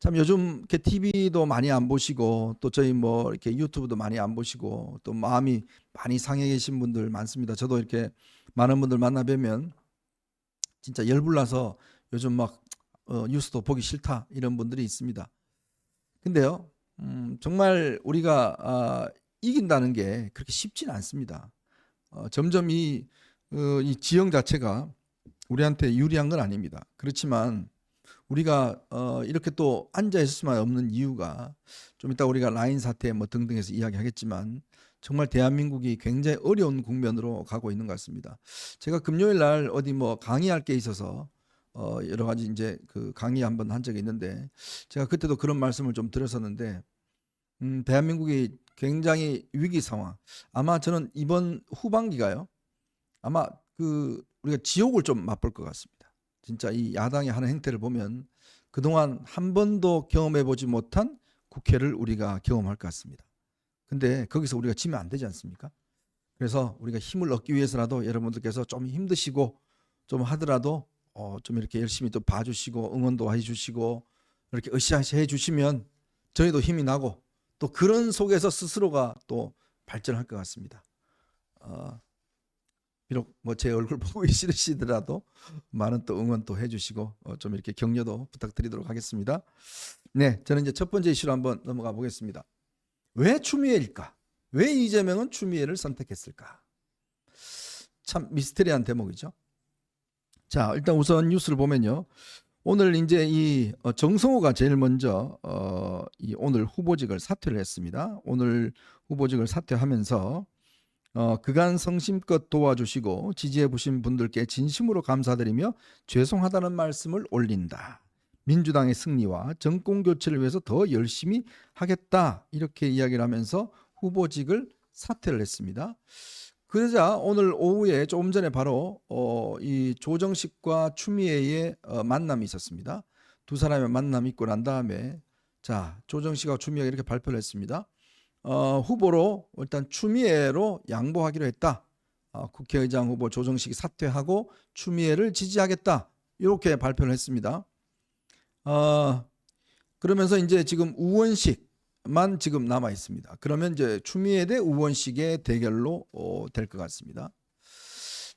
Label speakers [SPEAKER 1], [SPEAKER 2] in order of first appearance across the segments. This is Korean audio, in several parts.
[SPEAKER 1] 참 요즘 이렇게 TV도 많이 안 보시고 또 저희 뭐 이렇게 유튜브도 많이 안 보시고 또 마음이 많이 상해 계신 분들 많습니다. 저도 이렇게 많은 분들 만나 뵈면 진짜 열불나서 요즘 막 뉴스도 보기 싫다 이런 분들이 있습니다. 근데요, 정말 우리가 이긴다는 게 그렇게 쉽지는 않습니다. 점점 이 지형 자체가 우리한테 유리한 건 아닙니다. 그렇지만 우리가 이렇게 또 앉아 있을 수만 없는 이유가 좀 이따 우리가 라인 사태 뭐 등등해서 이야기하겠지만 정말 대한민국이 굉장히 어려운 국면으로 가고 있는 것 같습니다. 제가 금요일 날 어디 뭐 강의할 게 있어서 여러 가지 이제 그 강의 한번 한 적이 있는데 제가 그때도 그런 말씀을 좀 드렸었는데 대한민국이 굉장히 위기 상황. 아마 저는 이번 후반기가요. 아마 그 우리가 지옥을 좀 맛볼 것 같습니다. 진짜 이 야당이 하는 행태를 보면 그동안 한 번도 경험해 보지 못한 국회를 우리가 경험할 것 같습니다. 근데 거기서 우리가 지면 안 되지 않습니까? 그래서 우리가 힘을 얻기 위해서라도 여러분들께서 좀 힘드시고 좀 하더라도 좀 이렇게 열심히 또 봐주시고 응원도 해주시고 이렇게 으쌰으쌰 해주시면 저희도 힘이 나고 또 그런 속에서 스스로가 또 발전할 것 같습니다. 비록 뭐 제 얼굴 보기 싫으시더라도 많은 또 응원 또 해주시고 좀 이렇게 격려도 부탁드리도록 하겠습니다. 네, 저는 이제 첫 번째 이슈로 한번 넘어가 보겠습니다. 왜 추미애일까? 왜 이재명은 추미애를 선택했을까? 참 미스테리한 대목이죠. 자, 일단 우선 뉴스를 보면요. 오늘 이제 이 정성호가 제일 먼저 이 오늘 후보직을 사퇴를 했습니다. 오늘 후보직을 사퇴하면서 그간 성심껏 도와주시고 지지해 보신 분들께 진심으로 감사드리며 죄송하다는 말씀을 올린다. 민주당의 승리와 정권 교체를 위해서 더 열심히 하겠다. 이렇게 이야기를 하면서 후보직을 사퇴를 했습니다. 그러자 오늘 오후에 조금 전에 바로 이 조정식과 추미애의 만남이 있었습니다. 두 사람의 만남이 있고 난 다음에 자 조정식과 추미애가 이렇게 발표를 했습니다. 후보로 일단 추미애로 양보하기로 했다. 국회의장 후보 조정식이 사퇴하고 추미애를 지지하겠다. 이렇게 발표를 했습니다. 그러면서 이제 지금 우원식만 지금 남아 있습니다. 그러면 이제 추미애 대 우원식의 대결로 될 것 같습니다.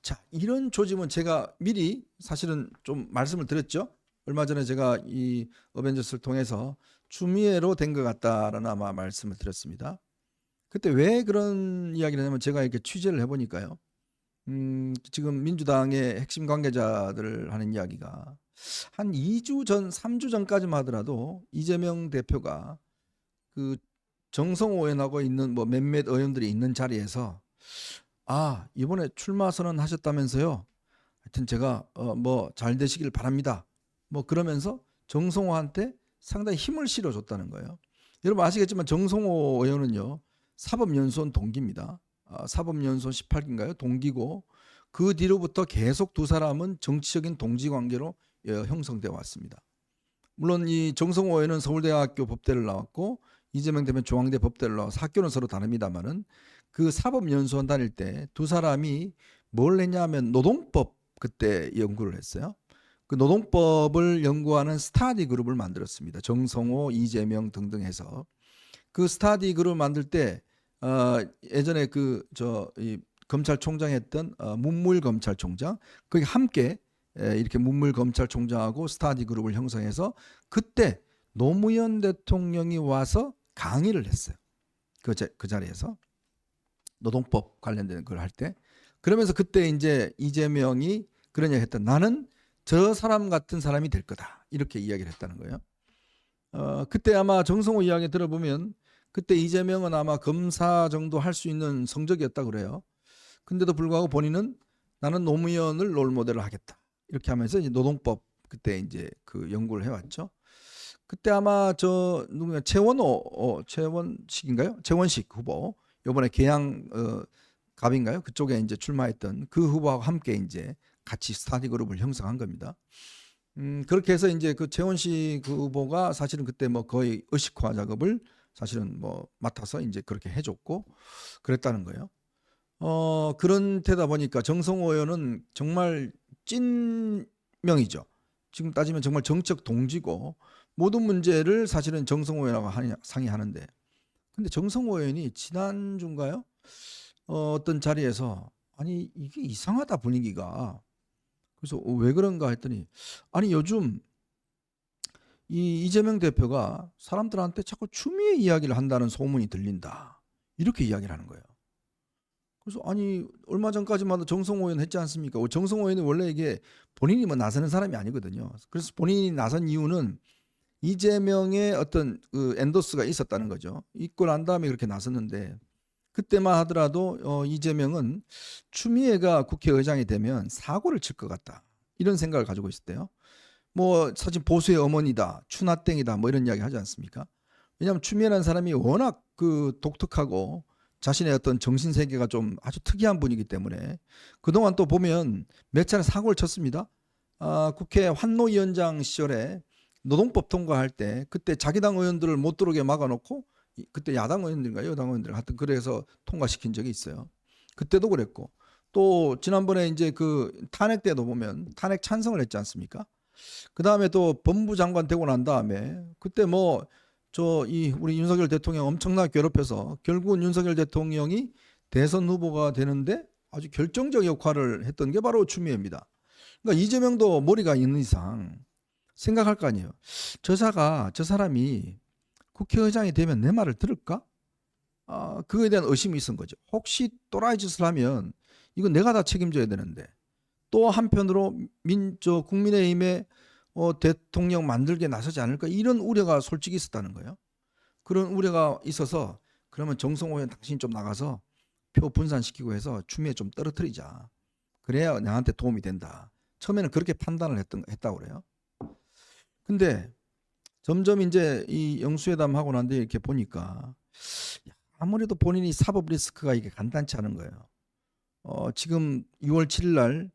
[SPEAKER 1] 자, 이런 조짐은 제가 미리 사실은 좀 말씀을 드렸죠. 얼마 전에 제가 이 어벤져스를 통해서 추미애로 된 것 같다라는 아마 말씀을 드렸습니다. 그때 왜 그런 이야기를 하냐면 제가 이렇게 취재를 해보니까요. 지금 민주당의 핵심 관계자들 하는 이야기가 한 2주 전, 3주 전까지만 하더라도 이재명 대표가 그 정성호 의원하고 있는 뭐 몇몇 의원들이 있는 자리에서 이번에 출마 선언하셨다면서요. 하여튼 제가 뭐 잘 되시길 바랍니다. 뭐 그러면서 정성호한테 상당히 힘을 실어줬다는 거예요. 여러분 아시겠지만 정성호 의원은요. 사법연수원 동기입니다. 사법연수원 18기인가요? 동기고 그 뒤로부터 계속 두 사람은 정치적인 동지관계로 형성되어 왔습니다. 물론 이 정성호 의원은 서울대학교 법대를 나왔고 이재명 대표는 중앙대 법대를 나와서 학교는 서로 다릅니다만은 그 사법연수원 다닐 때 두 사람이 뭘 했냐면 노동법 그때 연구를 했어요. 그 노동법을 연구하는 스타디 그룹을 만들었습니다. 정성호, 이재명 등등 해서 그 스타디 그룹 만들 때 예전에 이 검찰총장 했던 문무일 검찰총장 거기 함께 이렇게 문무일 검찰총장하고 스타디 그룹을 형성해서 그때 노무현 대통령이 와서 강의를 했어요. 그 자리에서 노동법 관련된 걸 할 때 그러면서 그때 이제 이재명이 그런 이야기 했다. 나는 저 사람 같은 사람이 될 거다. 이렇게 이야기를 했다는 거예요. 그때 아마 정성호 이야기 들어보면 그때 이재명은 아마 검사 정도 할 수 있는 성적이었다 그래요. 근데도 불구하고 본인은 나는 노무현을 롤모델로 하겠다. 이렇게 하면서 이제 노동법 그때 이제 그 연구를 해왔죠. 그때 아마 저 누구냐 최원식인가요? 최원식 후보 이번에 계양 갑인가요? 그쪽에 이제 출마했던 그 후보하고 함께 이제 같이 스타디 그룹을 형성한 겁니다. 그렇게 해서 이제 그 최원식 그 후보가 사실은 그때 뭐 거의 의식화 작업을 사실은 뭐 맡아서 이제 그렇게 해줬고 그랬다는 거예요. 그런 데다 보니까 정성호 의원은 정말 찐명이죠. 지금 따지면 정말 정책 동지고 모든 문제를 사실은 정성호 의원하고 상의하는데, 근데 정성호 의원이 지난주인가요? 어떤 자리에서 아니 이게 이상하다 분위기가. 그래서 왜 그런가 했더니 아니 요즘 이 이재명 대표가 사람들한테 자꾸 추미애 이야기를 한다는 소문이 들린다. 이렇게 이야기를 하는 거예요. 그래서 아니 얼마 전까지만 해도 정성호 의원 했지 않습니까? 정성호 의원은 원래 이게 본인이 뭐 나서는 사람이 아니거든요. 그래서 본인이 나선 이유는 이재명의 어떤 그 엔도스가 있었다는 거죠. 있고 난 다음에 그렇게 나섰는데, 그때만 하더라도 이재명은 추미애가 국회의장이 되면 사고를 칠 것 같다, 이런 생각을 가지고 있었대요. 뭐 사실 보수의 어머니다, 추나땡이다, 뭐 이런 이야기 하지 않습니까? 왜냐하면 추미애라는 사람이 워낙 그 독특하고 자신의 어떤 정신 세계가 좀 아주 특이한 분이기 때문에 그동안 또 보면 몇 차례 사고를 쳤습니다. 국회 환노위원장 시절에 노동법 통과할 때 그때 자기 당 의원들을 못 들어오게 막아놓고, 그때 야당 의원들인가 여당 의원들 하여튼 그래서 통과시킨 적이 있어요. 그때도 그랬고, 또 지난번에 이제 그 탄핵 때도 보면 탄핵 찬성을 했지 않습니까? 그 다음에 또 법무장관 되고 난 다음에 그때 뭐 우리 윤석열 대통령 엄청나게 괴롭혀서 결국은 윤석열 대통령이 대선 후보가 되는데 아주 결정적 역할을 했던 게 바로 추미애입니다. 그러니까 이재명도 머리가 있는 이상 생각할 거 아니에요. 저 사람이 국회의장이 되면 내 말을 들을까? 그거에 대한 의심이 있은 거죠. 혹시 또라이 짓을 하면 이거 내가 다 책임져야 되는데, 또 한편으로 국민의힘의 대통령 만들게 나서지 않을까, 이런 우려가 솔직히 있었다는 거예요. 그런 우려가 있어서 그러면 정성호 의원 당신이 좀 나가서 표 분산시키고 해서 추미애 좀 떨어뜨리자. 그래야 나한테 도움이 된다. 처음에는 그렇게 판단을 했다고 그래요. 근데 점점 이제 이 영수회담 하고 난 뒤에 이렇게 보니까 아무래도 본인이 사법 리스크가 이게 간단치 않은 거예요. 지금 6월 7일 날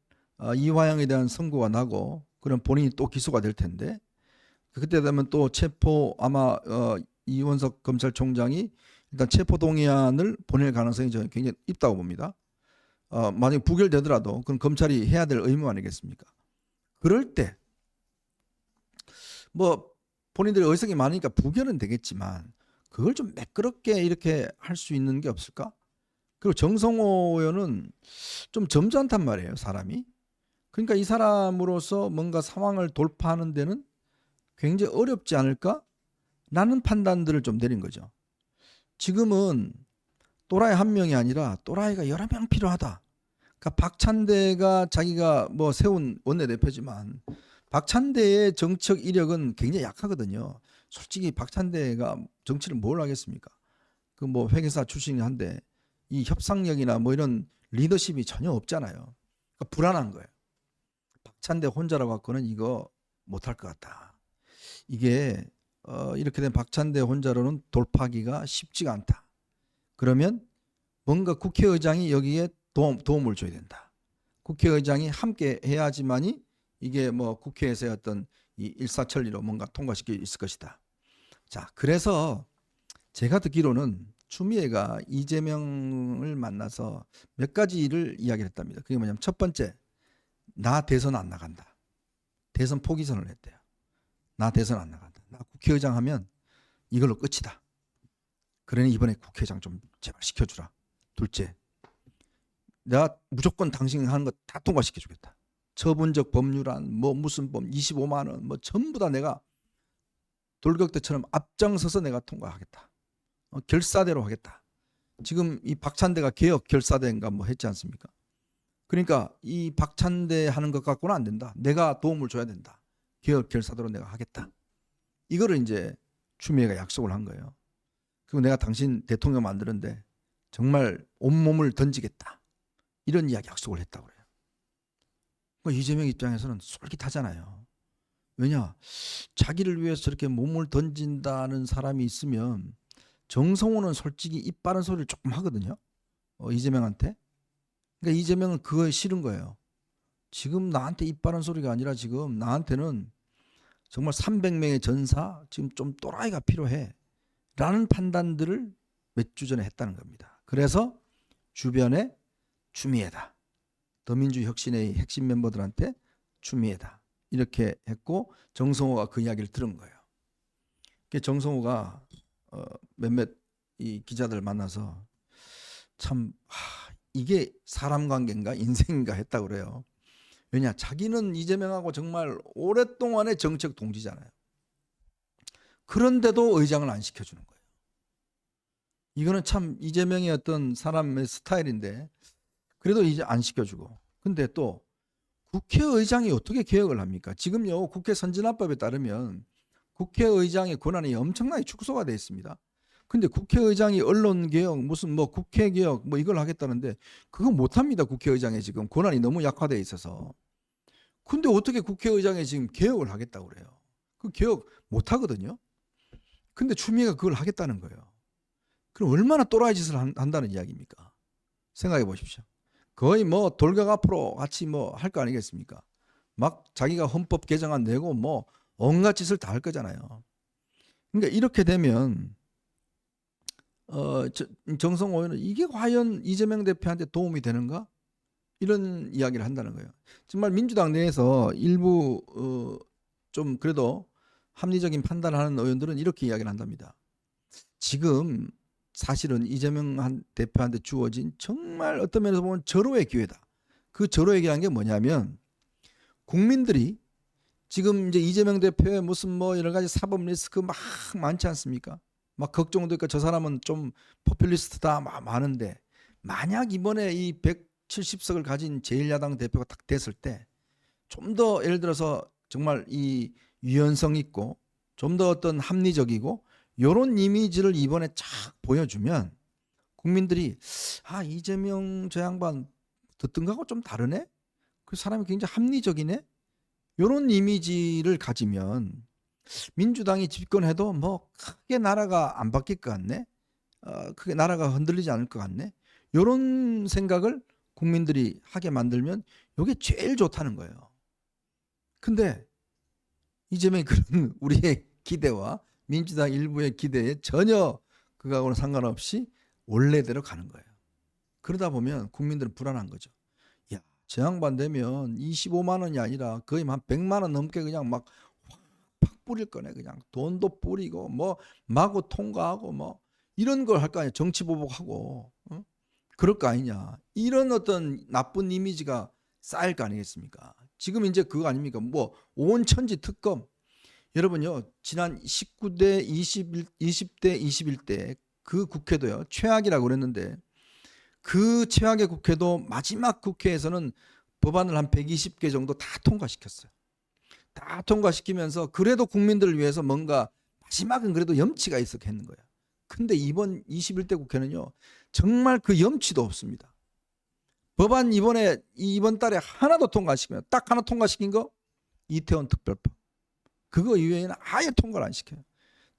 [SPEAKER 1] 이화영에 대한 선고가 나고, 그럼 본인이 또 기소가 될 텐데, 그때 되면 또 아마 이원석 검찰총장이 일단 체포 동의안을 보낼 가능성이 저는 굉장히 있다고 봅니다. 만약 부결되더라도 그건 검찰이 해야 될 의무 아니겠습니까? 그럴 때 뭐 본인들이 의석이 많으니까 부결은 되겠지만 그걸 좀 매끄럽게 이렇게 할 수 있는 게 없을까? 그리고 정성호 의원은 좀 점잖단 말이에요, 사람이. 그러니까 이 사람으로서 뭔가 상황을 돌파하는 데는 굉장히 어렵지 않을까? 라는 판단들을 좀 내린 거죠. 지금은 또라이 한 명이 아니라 또라이가 여러 명 필요하다. 그러니까 박찬대가 자기가 뭐 세운 원내대표지만 박찬대의 정책 이력은 굉장히 약하거든요. 솔직히 박찬대가 정치를 뭘 하겠습니까? 그 뭐 회계사 출신이 한데 이 협상력이나 뭐 이런 리더십이 전혀 없잖아요. 그러니까 불안한 거예요. 박찬대 혼자라고 갖고는 이거 못할 것 같다. 이게 이렇게 된 박찬대 혼자로는 돌파하기가 쉽지가 않다. 그러면 뭔가 국회의장이 여기에 도움을 줘야 된다. 국회의장이 함께 해야지만이 이게 뭐 국회에서의 어떤 이 일사천리로 뭔가 통과시킬 수 있을 것이다. 자, 그래서 제가 듣기로는 추미애가 이재명을 만나서 몇 가지를 이야기를 했답니다. 그게 뭐냐면 첫 번째, 나 대선 안 나간다. 대선 포기선을 했대요. 나 대선 안 나간다. 나 국회의장 하면 이걸로 끝이다. 그러니 이번에 국회의장 좀 제발 시켜주라. 둘째, 내가 무조건 당신 하는 거 다 통과시켜주겠다. 처분적 법률안, 뭐 무슨 법, 25만 원, 뭐 전부 다 내가 돌격대처럼 앞장서서 내가 통과하겠다. 결사대로 하겠다. 지금 이 박찬대가 개혁 결사대인가 뭐 했지 않습니까? 그러니까 이 박찬대 하는 것 갖고는 안 된다. 내가 도움을 줘야 된다. 개혁 결사대로 내가 하겠다. 이거를 이제 추미애가 약속을 한 거예요. 그리고 내가 당신 대통령 만드는데 정말 온몸을 던지겠다. 이런 이야기 약속을 했다고 그래요. 그러니까 이재명 입장에서는 솔깃하잖아요. 왜냐? 자기를 위해서 저렇게 몸을 던진다는 사람이 있으면 정성호는 솔직히 입 바른 소리를 조금 하거든요. 이재명한테. 그러니까 이재명은 그거에 싫은 거예요. 지금 나한테 입 바른 소리가 아니라 지금 나한테는 정말 300명의 전사, 지금 좀 또라이가 필요해. 라는 판단들을 몇 주 전에 했다는 겁니다. 그래서 주변에 추미애다. 더민주 혁신의 핵심 멤버들한테 추미애다. 이렇게 했고 정성호가 그 이야기를 들은 거예요. 정성호가 몇몇 이 기자들 만나서 참 이게 사람 관계인가 인생인가 했다고 그래요. 왜냐, 자기는 이재명하고 정말 오랫동안의 정책 동지잖아요. 그런데도 의장을 안 시켜주는 거예요. 이거는 참 이재명의 어떤 사람의 스타일인데 그래도 이제 안 시켜주고. 근데 또 국회의장이 어떻게 개혁을 합니까? 지금요, 국회 선진화법에 따르면 국회의장의 권한이 엄청나게 축소가 되어 있습니다. 근데 국회의장이 언론개혁, 무슨 뭐 국회개혁 뭐 이걸 하겠다는데 그거 못합니다. 국회의장이 지금 권한이 너무 약화되어 있어서. 근데 어떻게 국회의장이 지금 개혁을 하겠다고 그래요? 그 개혁 못하거든요. 근데 추미애가 그걸 하겠다는 거예요. 그럼 얼마나 또라이 짓을 한다는 이야기입니까? 생각해 보십시오. 거의 뭐 돌격 앞으로 같이 뭐 할 거 아니겠습니까? 막 자기가 헌법 개정안 내고 뭐 온갖 짓을 다 할 거잖아요. 그러니까 이렇게 되면 정성호 의원은 이게 과연 이재명 대표한테 도움이 되는가? 이런 이야기를 한다는 거예요. 정말 민주당 내에서 일부 좀 그래도 합리적인 판단하는 의원들은 이렇게 이야기를 한답니다. 지금 사실은 이재명 대표한테 주어진 정말 어떤 면에서 보면 절호의 기회다. 그 절호의 기회란 게 뭐냐면 국민들이 지금 이제 이재명 대표의 무슨 뭐 여러 가지 사법 리스크 막 많지 않습니까? 막 걱정도 있고 저 사람은 좀 포퓰리스트다 많은데 만약 이번에 이 170석을 가진 제1야당 대표가 딱 됐을 때 좀 더 예를 들어서 정말 이 유연성 있고 좀 더 어떤 합리적이고 이런 이미지를 이번에 쫙 보여주면 국민들이 이재명 저 양반 듣던 거하고 좀 다르네? 그 사람이 굉장히 합리적이네? 이런 이미지를 가지면 민주당이 집권해도 뭐 크게 나라가 안 바뀔 것 같네? 크게 나라가 흔들리지 않을 것 같네? 이런 생각을 국민들이 하게 만들면 이게 제일 좋다는 거예요. 근데 이재명이 그런 우리의 기대와 민주당 일부의 기대에 전혀 그거하고는 상관없이 원래대로 가는 거예요. 그러다 보면 국민들은 불안한 거죠. 야, 저 양반 되면 25만 원이 아니라 거의 한 100만 원 넘게 그냥 막 팍 뿌릴 거네. 그냥 돈도 뿌리고 뭐 마구 통과하고 뭐 이런 걸 할 거 아니야. 정치 보복하고 그럴 거 아니냐. 이런 어떤 나쁜 이미지가 쌓일 거 아니겠습니까? 지금 이제 그거 아닙니까? 뭐 온천지 특검. 여러분요, 지난 19대 20대 21대 그 국회도요, 최악이라고 그랬는데 그 최악의 국회도 마지막 국회에서는 법안을 한 120개 정도 다 통과시켰어요. 다 통과시키면서 그래도 국민들을 위해서 뭔가 마지막은 그래도 염치가 있었겠는 거예요. 근데 이번 21대 국회는요, 정말 그 염치도 없습니다. 법안 이번 달에 하나도 통과시키면 딱 하나 통과시킨 거 이태원 특별법. 그거 이외에는 아예 통과를 안 시켜요.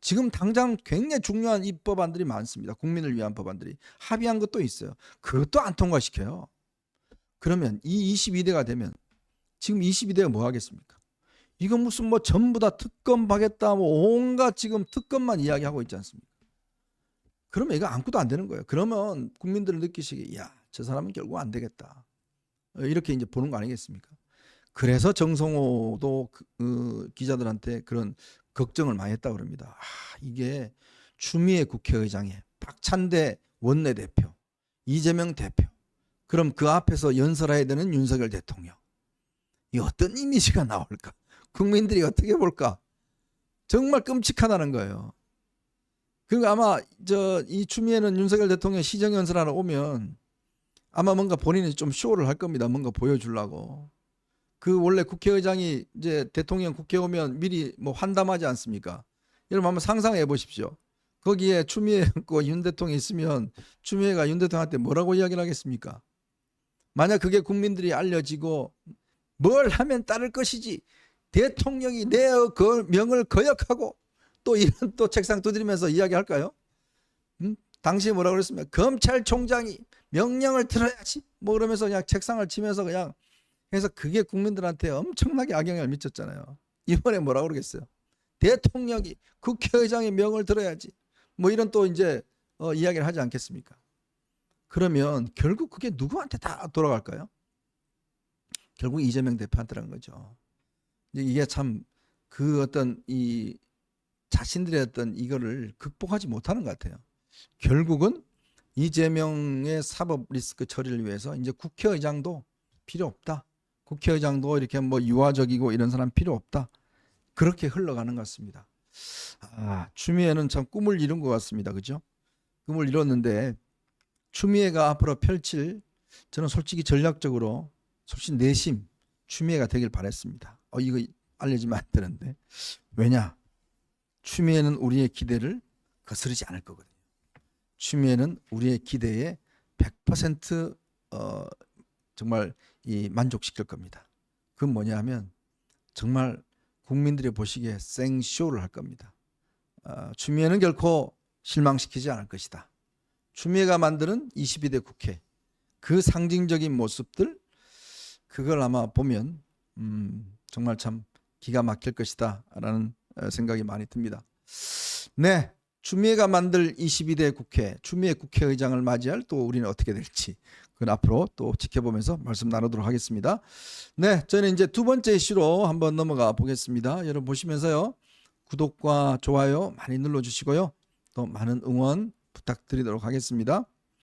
[SPEAKER 1] 지금 당장 굉장히 중요한 이 법안들이 많습니다. 국민을 위한 법안들이 합의한 것도 있어요. 그것도 안 통과시켜요. 그러면 이 22대가 되면 지금 22대가 뭐 하겠습니까? 이거 무슨 뭐 전부 다 특검 하겠다 뭐 온갖 지금 특검만 이야기하고 있지 않습니까? 그러면 이거 아무것도 안 되는 거예요. 그러면 국민들을 느끼시기에 저 사람은 결국 안 되겠다. 이렇게 이제 보는 거 아니겠습니까? 그래서 정성호도 기자들한테 그런 걱정을 많이 했다고 그럽니다. 이게 추미애 국회의장에 박찬대 원내대표, 이재명 대표, 그럼 그 앞에서 연설해야 되는 윤석열 대통령. 이 어떤 이미지가 나올까? 국민들이 어떻게 볼까? 정말 끔찍하다는 거예요. 그리고 아마 이 추미애는 윤석열 대통령 시정연설하러 오면 아마 뭔가 본인이 좀 쇼를 할 겁니다. 뭔가 보여주려고. 그 원래 국회의장이 이제 대통령 국회 오면 미리 뭐 환담하지 않습니까? 여러분 한번 상상해 보십시오. 거기에 추미애고 윤 대통령이 있으면 추미애가 윤 대통령한테 뭐라고 이야기를 하겠습니까? 만약 그게 국민들이 알려지고 뭘 하면 따를 것이지 대통령이 내 명을 거역하고 또 이런 또 책상 두드리면서 이야기할까요? 당시에 뭐라고 그랬습니까? 검찰총장이 명령을 들어야지 뭐 그러면서 그냥 책상을 치면서 그냥 해서 그게 국민들한테 엄청나게 악영향을 미쳤잖아요. 이번에 뭐라고 그러겠어요? 대통령이 국회의장의 명을 들어야지 뭐 이런 또 이제 이야기를 하지 않겠습니까? 그러면 결국 그게 누구한테 다 돌아갈까요? 결국 이재명 대표한테라는 거죠. 이게 참 그 어떤 이 자신들의 어떤 이거를 극복하지 못하는 것 같아요. 결국은 이재명의 사법 리스크 처리를 위해서 이제 국회의장도 필요 없다. 국회의장도 이렇게 뭐 유화적이고 이런 사람 필요 없다. 그렇게 흘러가는 것 같습니다. 추미애는 참 꿈을 이룬 것 같습니다. 그죠? 꿈을 이뤘는데 추미애가 앞으로 펼칠, 저는 솔직히 전략적으로 솔직히 내심 추미애가 되길 바랬습니다. 이거 알려주면 안 되는데. 왜냐? 추미애는 우리의 기대를 거스르지 않을 거거든요. 추미애는 우리의 기대에 100% 정말 만족시킬 겁니다. 그건 뭐냐 하면 정말 국민들이 보시기에 생쇼를 할 겁니다. 추미애는 결코 실망시키지 않을 것이다. 추미애가 만드는 22대 국회, 그 상징적인 모습들, 그걸 아마 보면 정말 참 기가 막힐 것이다 라는 생각이 많이 듭니다. 네, 추미애가 만들 22대 국회, 추미애 국회의장을 맞이할 또 우리는 어떻게 될지, 그건 앞으로 또 지켜보면서 말씀 나누도록 하겠습니다. 네, 저는 이제 두 번째 이슈로 한번 넘어가 보겠습니다. 여러분 보시면서요, 구독과 좋아요 많이 눌러주시고요, 또 많은 응원 부탁드리도록 하겠습니다.